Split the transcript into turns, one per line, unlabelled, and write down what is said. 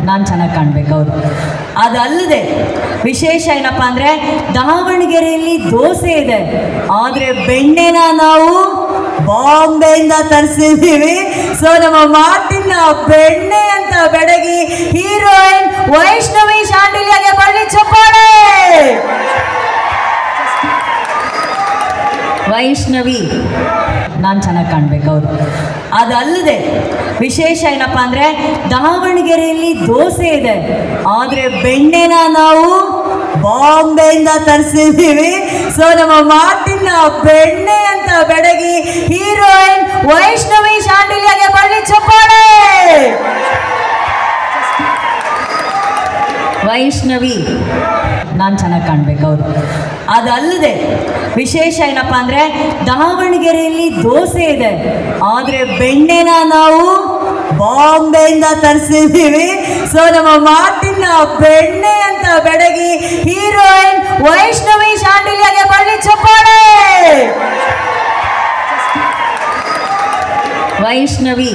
ನಾನು ಚೆನ್ನಾಗಿ ಕಾಣಬೇಕು. ಹೌದು, ಅದಲ್ಲದೆ ವಿಶೇಷ ಏನಪ್ಪ ಅಂದರೆ ದಾವಣಗೆರೆಯಲ್ಲಿ ದೋಸೆ ಇದೆ, ಆದರೆ ಬೆಣ್ಣೆನ ನಾವು ಬಾಂಬೆಯಿಂದ ತರಿಸಿದ್ದೀವಿ. ಸೊ ನಮ್ಮ ಮಾತಿನ ಬೆಣ್ಣೆ ಅಂತ ಬೆಡಗಿ ಹೀರೋಯಿನ್ ವೈಷ್ಣವಿ ಶಾಂಡಿಲ್ಯಗೆ ಬರಲಿ ಚಪ್ಪಾಳೆ. ವೈಷ್ಣವಿ, ನಾನು ಚೆನ್ನಾಗಿ ಕಾಣಬೇಕು. ಹೌದು, ಅದಲ್ಲದೆ ವಿಶೇಷ ಏನಪ್ಪ ಅಂದರೆ ದಾವಣಗೆರೆಯಲ್ಲಿ ದೋಸೆ ಇದೆ, ಆದರೆ ಬೆಣ್ಣೆನ ನಾವು ಬಾಂಬೆಯಿಂದ ತರಿಸಿದ್ದೀವಿ. ಸೊ ನಮ್ಮ ಮಾತಿನ ಬೆಣ್ಣೆ ಅಂತ ಬೆಡಗಿ ಹೀರೋಯಿನ್ ವೈಷ್ಣವಿ ಶಾಂಡಿಲ್ಯಗೆ ಬರಲಿ ಚಪ್ಪಾಳೆ. ವೈಷ್ಣವಿ, ನಾನು ಚೆನ್ನಾಗಿ ಕಾಣಬೇಕು. ಹೌದು, ಅದಲ್ಲದೆ ವಿಶೇಷ ಏನಪ್ಪ ಅಂದರೆ ದಾವಣಗೆರೆಯಲ್ಲಿ ದೋಸೆ ಇದೆ, ಆದರೆ ಬೆಣ್ಣೆನ ನಾವು ಬಾಂಬೆಯಿಂದ ತರಿಸಿದ್ದೀವಿ. ಸೊ ನಮ್ಮ ಮಾತಿನ ಬೆಣ್ಣೆ ಅಂತ ಬೆಡಗಿ ಹೀರೋಯಿನ್ ವೈಷ್ಣವಿ ಶಾಂಡಿಲ್ಯಗೆ ಬರಲಿ ಚಪ್ಪಾಳೆ. ವೈಷ್ಣವಿ.